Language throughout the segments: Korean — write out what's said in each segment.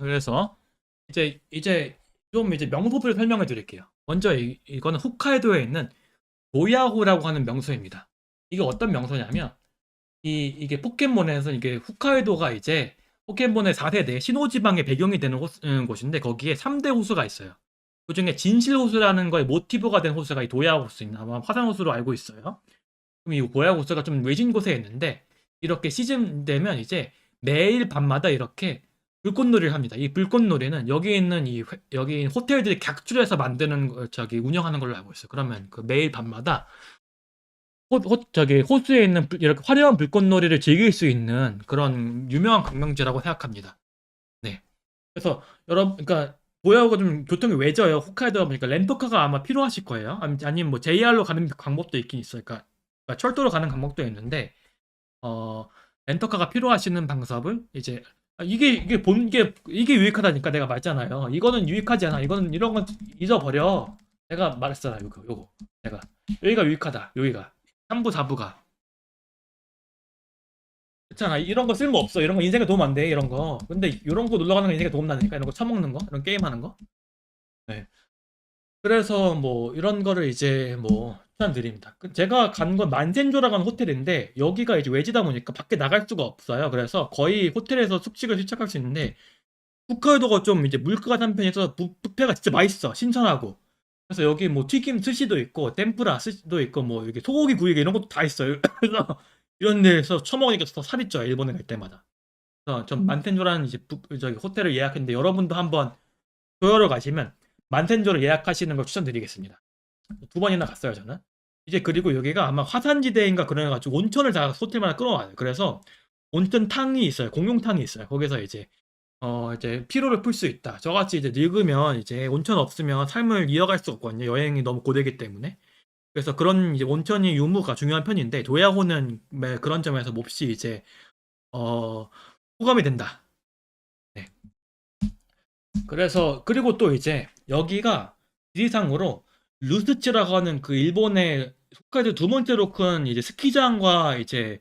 그래서 이제 좀 이제 명소를 설명해 드릴게요. 먼저 이거는 홋카이도에 있는 노야호라고 하는 명소입니다. 이게 어떤 명소냐면 이게 포켓몬에서 이게 홋카이도가 이제 포켓몬의 4세대 신호지방의 배경이 되는 곳인데 거기에 3대 호수가 있어요. 그중에 진실호수라는 거에 모티브가 된 호수가 이 도야호수입니다. 아마 화산호수로 알고 있어요. 그럼 이 도야호수가 좀 외진 곳에 있는데 이렇게 시즌 되면 이제 매일 밤마다 이렇게 불꽃놀이를 합니다. 이 불꽃놀이는 여기 있는 여기 호텔들이 객출해서 만드는 저기 운영하는 걸로 알고 있어요. 그러면 그 매일 밤마다 저기 호수에 있는 이렇게 화려한 불꽃놀이를 즐길 수 있는 그런 유명한 관광지라고 생각합니다. 네. 그래서 그러니까 보야호가 좀 교통이 외져요. 홋카이도다 보니까 렌터카가 아마 필요하실 거예요. 아니면 뭐 JR로 가는 방법도 있긴 있어요. 그러니까 철도로 가는 방법도 있는데 어 렌터카가 필요하시는 방법을 이제 이게 유익하다니까 내가 말했잖아요. 이거는 유익하지 않아. 이거는 이런 건 잊어버려. 내가 말했잖아. 요거 내가 여기가 유익하다. 여기가 3부 4부가 그렇잖아. 이런 거 쓸모 없어. 이런 거 인생에 도움 안 돼. 이런 거. 근데 이런 거 놀러 가는 거 인생에 도움 나니까 이런 거 처먹는 거, 이런 게임 하는 거. 네. 그래서 뭐 이런 거를 이제 뭐 추천드립니다. 제가 간 건 만센조라고 하는 호텔인데 여기가 이제 외지다 보니까 밖에 나갈 수가 없어요. 그래서 거의 호텔에서 숙식을 시작할 수 있는데 홋카이도가 좀 이제 물가가 싼 편이어서 뷔페가 진짜 맛있어. 신선하고. 그래서 여기 뭐 튀김 스시도 있고 템푸라 스시도 있고 뭐 이렇게 소고기 구이게 이런 것도 다 있어요. 그래서 이런 데서 처먹으니까 더 살이 쪄요. 일본에 갈 때마다. 그래서 전 만텐조라는 이제 저기 호텔을 예약했는데 여러분도 한번 도요로 가시면 만텐조를 예약하시는 걸 추천드리겠습니다. 2번이나 갔어요 저는. 이제 그리고 여기가 아마 화산지대인가 그래가지고 온천을 다 호텔마다 끌어와요. 그래서 온천탕이 있어요. 공용탕이 있어요. 거기서 이제 피로를 풀 수 있다. 저같이 이제 늙으면 이제 온천 없으면 삶을 이어갈 수 없거든요. 여행이 너무 고되기 때문에. 그래서 그런 이제 온천이 유무가 중요한 편인데 도야호는 그런 점에서 몹시 이제 어 호감이 된다. 네. 그래서 그리고 또 이제 여기가 지리상으로 루스츠라고 하는 그 일본의 홋카이도 두 번째로 큰 이제 스키장과 이제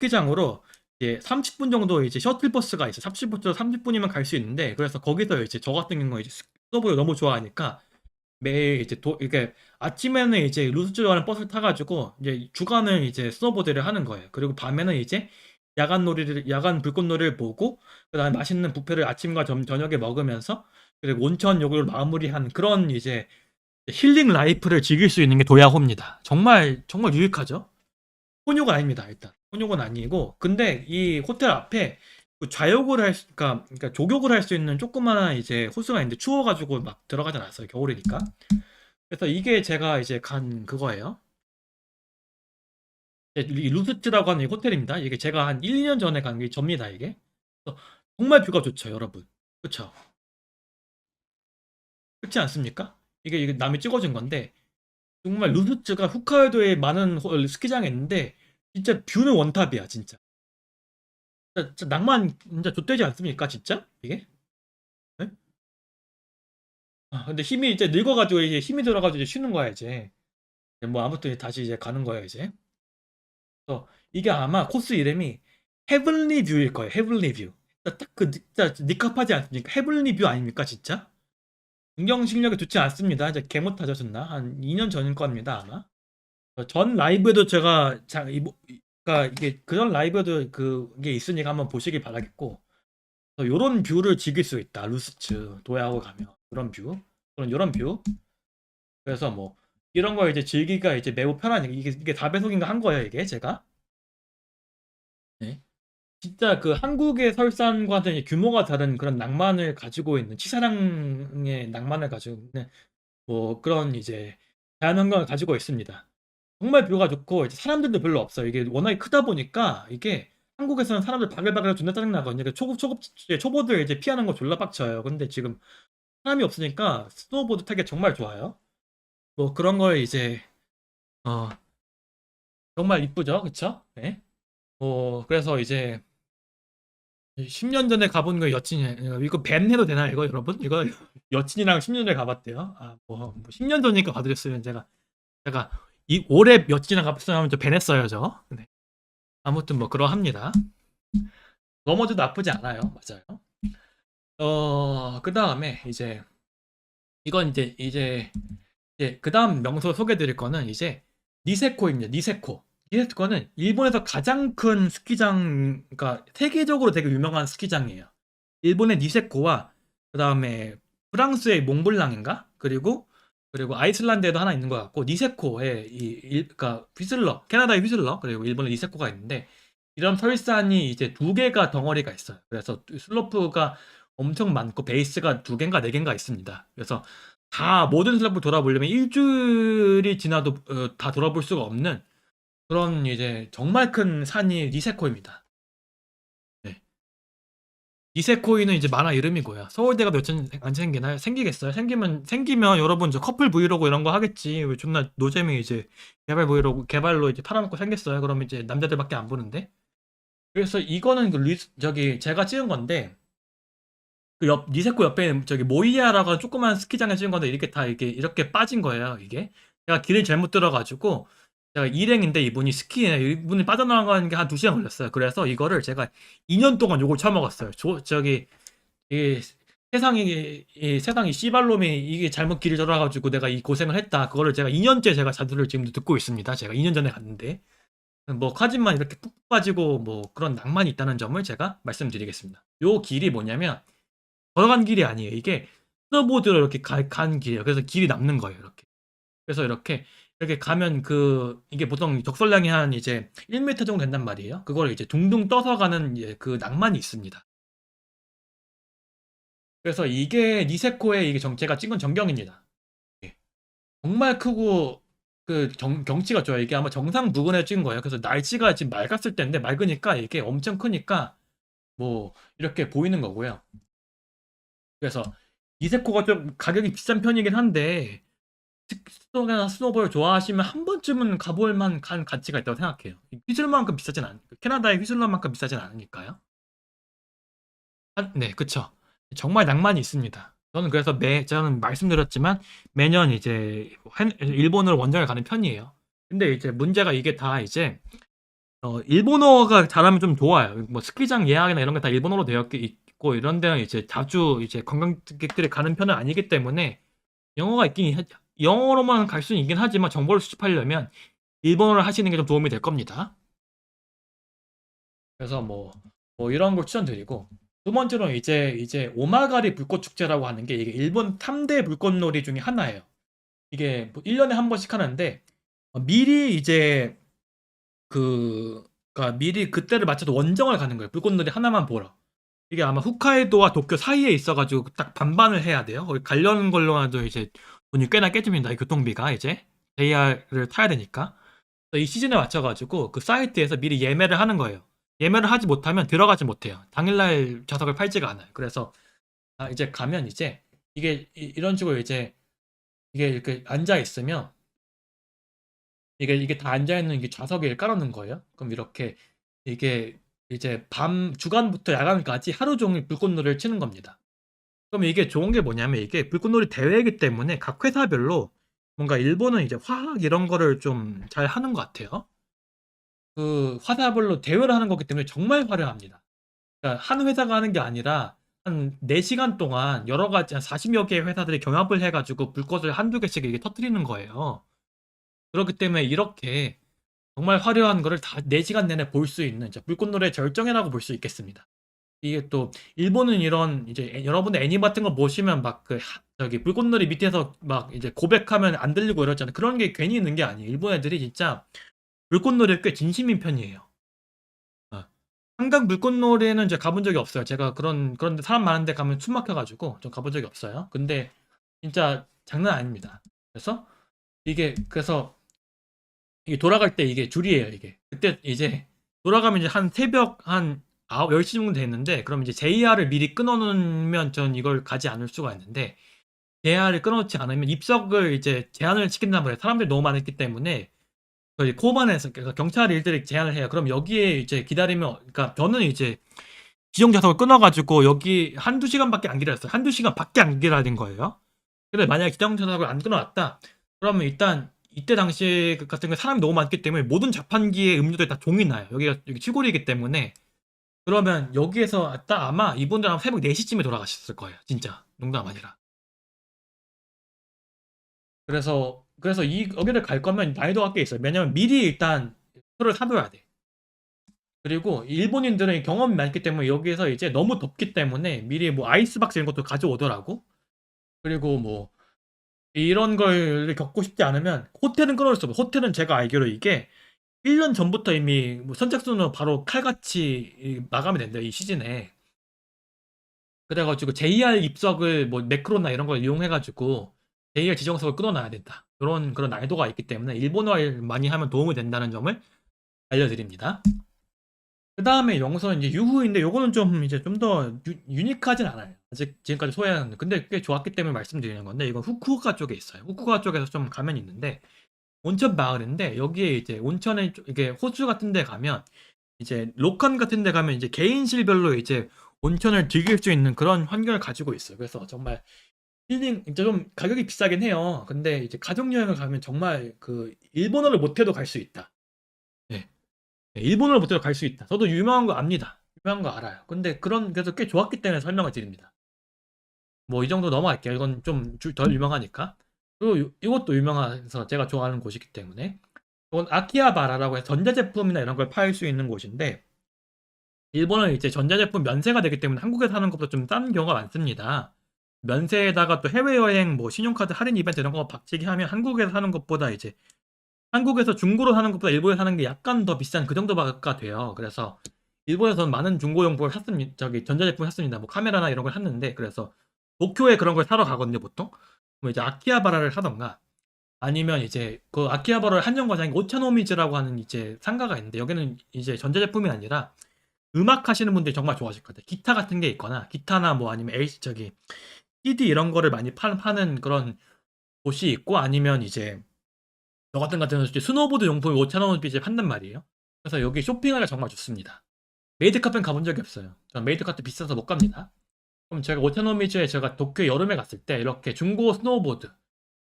스키장으로 이제 30분 정도 이제 셔틀버스가 있어. 30분이면 갈 수 있는데 그래서 거기서 이제 저 같은 경우에 이제 스노보를 너무 좋아하니까 매일 이제 이게 아침에는 이제 루스츠라는 버스를 타가지고 이제 주간을 이제 스노보드를 하는 거예요. 그리고 밤에는 이제 야간 불꽃놀이를 보고 그다음에 맛있는 뷔페를 아침과 저녁에 먹으면서 그리고 온천 욕을 마무리한 그런 이제 힐링 라이프를 즐길 수 있는 게 도야호입니다. 정말 정말 유익하죠. 혼욕은 아닙니다. 일단 혼욕은 아니고 근데 이 호텔 앞에 그 좌욕을 그러니까 조욕을 할 수 있는 조그마한 이제 호수가 있는데 추워가지고 막 들어가지 않았어요. 겨울이니까. 그래서 이게 제가 이제 간 그거예요. 이 루스츠라고 하는 이 호텔입니다. 이게 제가 한 1, 2년 전에 간 게 접니다, 이게. 그래서 정말 뷰가 좋죠, 여러분. 그쵸? 그렇지 않습니까? 이게 남이 찍어준 건데, 정말 루스츠가 홋카이도에 많은 스키장이 있는데, 진짜 뷰는 원탑이야, 진짜. 진짜 낭만, 진짜 좆되지 않습니까, 진짜? 이게? 네? 근데 힘이 이제 늙어가지고, 이제 힘이 들어가지고 이제 쉬는 거야, 이제. 뭐, 아무튼 다시 이제 가는 거야, 이제. 그래서 이게 아마 코스 이름이 헤블리 뷰일 거예요. 헤블리 뷰. 딱그 진짜 니캅하지 않습니까? 헤블리 뷰 아닙니까, 진짜? 운영 실력이 좋지 않습니다. 이제 개 못하죠, 존나. 한 2년 전일 겁니다, 아마. 전 라이브에도 제가 그러니까 이게 그전 라이브에도 그게 있으니까 한번 보시길 바라겠고, 요런 뷰를 즐길 수 있다. 루스츠 도야하고 가면 그런 뷰, 이런 뷰. 그래서 뭐 이런 거 이제 즐기기가 이제 매우 편하니까 이게 4배속인가 한 거예요, 이게 제가. 네. 진짜 그 한국의 설산과는 이제 규모가 다른 그런 낭만을 가지고 있는 치사랑의 낭만을 가지고 있는 뭐 그런 이제 자연환경을 가지고 있습니다. 정말 뷰가 좋고 이제 사람들도 별로 없어요. 이게 워낙에 크다 보니까 이게 한국에서는 사람들 바글바글 존나 짜증나거든요. 초보들 이제 피하는 거 졸라 빡쳐요. 근데 지금 사람이 없으니까 스노우보드 타기 정말 좋아요. 뭐 그런 걸 이제 어 정말 이쁘죠, 그쵸? 네. 뭐 그래서 이제 10년 전에 가본 거 여친이 이거 밴 해도 되나 이거 여러분? 이거 여친이랑 10년 전에 가봤대요. 뭐 10년 전이니까 봐드렸으면 제가 이 올해 여친이랑 가봤으면 저 밴했어요 저. 네. 아무튼 뭐 그러합니다. 넘어도 나쁘지 않아요. 맞아요. 그다음에 이제 이건 이제 그다음 명소 소개해 드릴 거는 이제 니세코입니다. 니세코. 니세코는 일본에서 가장 큰 스키장, 그러니까 세계적으로 되게 유명한 스키장이에요. 일본의 니세코와 그다음에 프랑스의 몽블랑인가? 그리고 아이슬란드에도 하나 있는 것 같고, 니세코에 그러니까 휘슬러, 캐나다의 휘슬러, 그리고 일본의 니세코가 있는데, 이런 설산이 이제 두 개가 덩어리가 있어요. 그래서 슬로프가 엄청 많고 베이스가 두 개인가 네 개인가 있습니다. 그래서 다 모든 슬로프를 돌아보려면 일주일이 지나도 다 돌아볼 수가 없는 그런 이제 정말 큰 산이 니세코입니다. 네. 니세코이는 이제 만화 이름이고요. 서울대가 몇천 안 생기나요? 생기겠어요? 생기면 여러분 저 커플 브이로그 이런 거 하겠지. 왜 존나 노잼이 이제 개발 브이로그 개발로 이제 팔아먹고 생겼어요. 그러면 이제 남자들밖에 안 보는데. 그래서 이거는 저기 제가 찍은 건데, 그 니세코 옆에 저기 모이야라고 조그만 스키장에 찍은 건데 이렇게 다 이렇게 빠진 거예요. 이게 제가 길을 잘못 들어가지고, 제가 일행인데 이분이 이분이 빠져나가는 게 한 2시간 걸렸어요. 그래서 이거를 제가 2년 동안 욕을 처먹었어요. 저기 이 세상이 씨발놈이 이게 잘못 길을 돌아가지고 내가 이 고생을 했다. 그거를 제가 2년째 제가 자두를 지금도 듣고 있습니다. 제가 2년 전에 갔는데 뭐 카진만 이렇게 푹 빠지고 뭐 그런 낭만이 있다는 점을 제가 말씀드리겠습니다. 요 길이 뭐냐면 걸어간 길이 아니에요. 이게 스노보드로 이렇게 간 길이에요. 그래서 길이 남는 거예요. 이렇게. 그래서 이렇게 가면 이게 보통 적설량이 한 이제 1m 정도 된단 말이에요. 그걸 이제 둥둥 떠서 가는 이제 그 낭만이 있습니다. 그래서 이게 니세코의 이게 제가 찍은 전경입니다. 예. 정말 크고 경치가 좋아요. 이게 아마 정상 부근에 찍은 거예요. 그래서 날씨가 지금 맑았을 때인데 맑으니까 이게 엄청 크니까 뭐 이렇게 보이는 거고요. 그래서 니세코가 좀 가격이 비싼 편이긴 한데 스노나 스노볼 좋아하시면 한 번쯤은 가볼 만한 가치가 있다고 생각해요. 휘슬러만큼 비싸진 캐나다의 휘슬러만큼 비싸진 않으니까요. 네, 그쵸. 정말 낭만이 있습니다. 저는 말씀드렸지만 매년 이제 일본으로 원정을 가는 편이에요. 근데 이제 문제가 이게 다 이제 일본어가 잘하면 좀 좋아요. 뭐 스키장 예약이나 이런 게 다 일본어로 되어 있고 이런 데는 이제 자주 이제 관광객들이 가는 편은 아니기 때문에 영어가 영어로만 갈 수는 있긴 하지만 정보를 수집하려면 일본어를 하시는 게 좀 도움이 될 겁니다. 그래서 뭐 이런 걸 추천드리고, 두 번째로 이제 오마가리 불꽃 축제라고 하는 게 이게 일본 3대 불꽃놀이 중에 하나예요. 이게 1년에 한 번씩 하는데 미리 이제 그니까 미리 그때를 맞춰서 원정을 가는 거예요. 불꽃놀이 하나만 보러. 이게 아마 홋카이도와 도쿄 사이에 있어가지고 딱 반반을 해야 돼요. 거기 가려는 걸로라도 이제 돈이 꽤나 깨집니다. 이 교통비가 이제 JR을 타야 되니까. 이 시즌에 맞춰가지고 그 사이트에서 미리 예매를 하는 거예요. 예매를 하지 못하면 들어가지 못해요. 당일날 좌석을 팔지가 않아요. 그래서 이제 가면 이제 이게 이런 식으로 이제 이게 이렇게 앉아 있으면 이게 다 앉아 있는 게 좌석에 깔아놓은 거예요. 그럼 이게 이제 주간부터 야간까지 하루 종일 불꽃놀이를 치는 겁니다. 그럼 이게 좋은 게 뭐냐면 이게 불꽃놀이 대회이기 때문에 각 회사별로 뭔가 일본은 이제 화학 이런 거를 좀 잘 하는 것 같아요. 그 화사별로 대회를 하는 거기 때문에 정말 화려합니다. 그러니까 한 회사가 하는 게 아니라 한 4시간 동안 여러 가지 한 40여 개의 회사들이 경합을 해가지고 불꽃을 한두 개씩 이게 터뜨리는 거예요. 그렇기 때문에 이렇게 정말 화려한 거를 다 4시간 내내 볼 수 있는 불꽃놀이의 절정이라고 볼 수 있겠습니다. 이게 또 일본은 이런 이제 여러분들 애니 같은 거 보시면 막 저기 불꽃놀이 밑에서 막 이제 고백하면 안 들리고 이러잖아요. 그런 게 괜히 있는 게 아니에요. 일본 애들이 진짜 불꽃놀이에 꽤 진심인 편이에요. 한강 불꽃놀이에는 이제 가본 적이 없어요. 제가 그런데 사람 많은데 가면 숨 막혀가지고 좀 가본 적이 없어요. 근데 진짜 장난 아닙니다. 그래서 이게 돌아갈 때 이게 줄이에요. 이게 그때 이제 돌아가면 이제 한 새벽 한 10시 정도 됐는데, 그럼 이제 JR을 미리 끊어놓으면 전 이걸 가지 않을 수가 있는데, JR을 끊어놓지 않으면 입석을 이제 제한을 시킨단 말이에요. 사람들이 너무 많았기 때문에 저희 코반에서 그러니까 경찰 일들이 제한을 해요. 그럼 여기에 이제 기다리면, 그러니까 저는 이제 지정 좌석을 끊어가지고 여기 한두 시간밖에 안 기다렸어요. 한두 시간밖에 안 기다린 거예요. 근데 만약에 지정 좌석을 안 끊어놨다, 그러면 일단 이때 당시 같은 게 사람이 너무 많기 때문에 모든 자판기에 음료들이 다 종이 나요. 여기 치골이기 때문에 그러면 여기에서 딱 아마 이분들 한 새벽 4시쯤에 돌아가셨을 거예요. 진짜. 농담 아니라. 그래서 이 여기를 갈 거면 난이도가 꽤 있어요. 왜냐면 미리 일단 표를 사둬야 돼. 그리고 일본인들은 경험이 많기 때문에 여기에서 이제 너무 덥기 때문에 미리 뭐 아이스박스 이런 것도 가져오더라고. 그리고 뭐 이런 걸 겪고 싶지 않으면 호텔은 끊어올 수 없어. 호텔은 제가 알기로 이게 1년 전부터 이미 뭐 선착순으로 바로 칼같이 마감이 된대요. 이 시즌에. 그래가지고 JR 입석을 뭐 매크로나 이런 걸 이용해가지고 JR 지정석을 끊어놔야 된다. 그런 난이도가 있기 때문에 일본어를 많이 하면 도움이 된다는 점을 알려드립니다. 그 다음에 영서는 이제 유후인데 요거는 좀 이제 좀 더 유니크하진 않아요. 아직 지금까지 소개한 근데 꽤 좋았기 때문에 말씀드리는 건데 이건 후쿠오카 쪽에 있어요. 후쿠오카 쪽에서 좀 가면 있는데 온천 마을인데 여기에 이제 온천에 이게 호수 같은 데 가면 이제 로칸 같은 데 가면 이제 개인실별로 이제 온천을 즐길 수 있는 그런 환경을 가지고 있어요. 그래서 정말 힐링 이제 좀 가격이 비싸긴 해요. 근데 이제 가족 여행을 가면 정말 그 일본어를 못해도 갈 수 있다. 네. 네, 일본어를 못해도 갈 수 있다. 저도 유명한 거 압니다. 유명한 거 알아요. 근데 그래서 꽤 좋았기 때문에 설명을 드립니다. 뭐 이 정도 넘어갈게요. 이건 좀 덜 유명하니까. 그리고 이것도 유명해서 제가 좋아하는 곳이기 때문에. 이건 아키하바라라고 해서 전자제품이나 이런 걸 팔 수 있는 곳인데 일본은 이제 전자제품 면세가 되기 때문에 한국에서 사는 것보다 좀 싼 경우가 많습니다. 면세에다가 또 해외여행 뭐 신용카드 할인 이벤트 이런 거 박치기 하면 한국에서 사는 것보다 이제 한국에서 중고로 사는 것보다 일본에서 사는 게 약간 더 비싼 그 정도가 돼요. 그래서 일본에서는 많은 중고용품을 샀습니다. 저기 전자제품을 샀습니다. 뭐 카메라나 이런 걸 샀는데 그래서 도쿄에 그런 걸 사러 가거든요, 보통. 그럼 이제 아키하바라를 사던가 아니면 이제 그 아키하바라를 한정 과장인 오차노미즈라고 하는 이제 상가가 있는데 여기는 이제 전자제품이 아니라 음악 하시는 분들이 정말 좋아하실 것 같아요. 기타 같은 게 있거나 기타나 뭐 아니면 저기 CD 이런 거를 많이 파는 그런 곳이 있고 아니면 이제 저 같은 경우는 스노보드 용품을 5,000원 빚에 판단 말이에요. 그래서 여기 쇼핑하기가 정말 좋습니다. 메이드카페는 가본 적이 없어요. 전 메이드카페 비싸서 못 갑니다. 그럼 제가 오차노미즈에 제가 도쿄 여름에 갔을 때 이렇게 중고 스노보드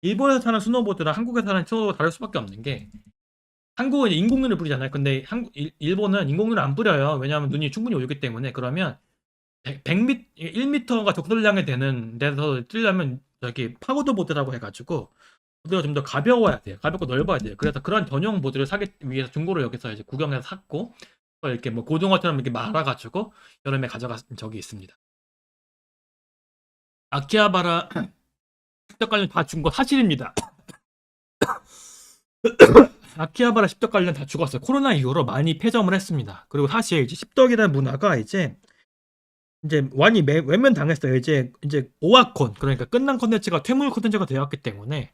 일본에서 타는 스노보드랑 한국에서 타는 스노보드가 다를 수밖에 없는 게 한국은 인공눈을 뿌리잖아요. 근데 일본은 인공눈을 안 뿌려요. 왜냐하면 눈이 충분히 오기 때문에 그러면 100m, 1m가 적설량이 되는 데서 뛰려면 저기 파고드 보드라고 해가지고 보드가 좀 더 가벼워야 돼요. 가볍고 넓어야 돼요. 그래서 그런 전용 보드를 사기 위해서 중고를 여기서 이제 구경해서 샀고 또 이렇게 뭐 고등어처럼 이렇게 말아가지고 여름에 가져간 적이 있습니다. 아키하바라 십덕 관련 다 준 거 사실입니다. 아키하바라 십덕 관련 다 죽었어요. 코로나 이후로 많이 폐점을 했습니다. 그리고 사실 이제 십덕이라는 문화가 이제 많이 외면당했어요. 이제 오화콘 그러니까 끝난 콘텐츠가 퇴물 콘텐츠가 되었기 때문에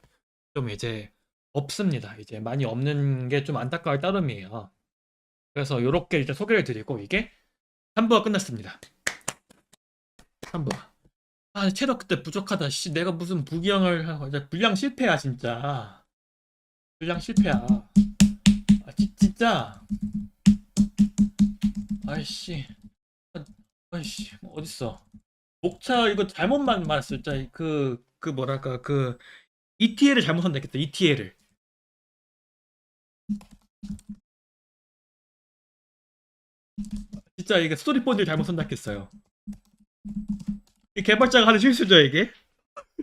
좀 이제 없습니다. 이제 많이 없는 게 좀 안타까울 따름이에요. 그래서 요렇게 이제 소개를 드리고 이게 3부가 끝났습니다. 3부. 아 체력 그때 부족하다. 씨 내가 무슨 부기형을 하고 이제 분량 실패야 진짜. 분량 실패야. 아 진짜. 아이씨. 아이씨 어딨어. 목차 이거 잘못만 말했어. 진짜 그 뭐랄까 그 ETL을 잘못 선택했다. ETL을. 진짜 이게 스토리본드를 잘못 선택했어요. 이 개발자가 하는 실수죠 이게.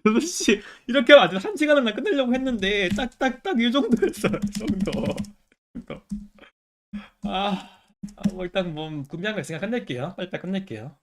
그래서 씨 이렇게 하면 안 돼. 한 시간은 나 끝내려고 했는데 딱 이 정도였어. 이 정도. 아, 뭐 일단 뭐 금지한 거 있으니까 끝낼게요. 빨리 끝낼게요.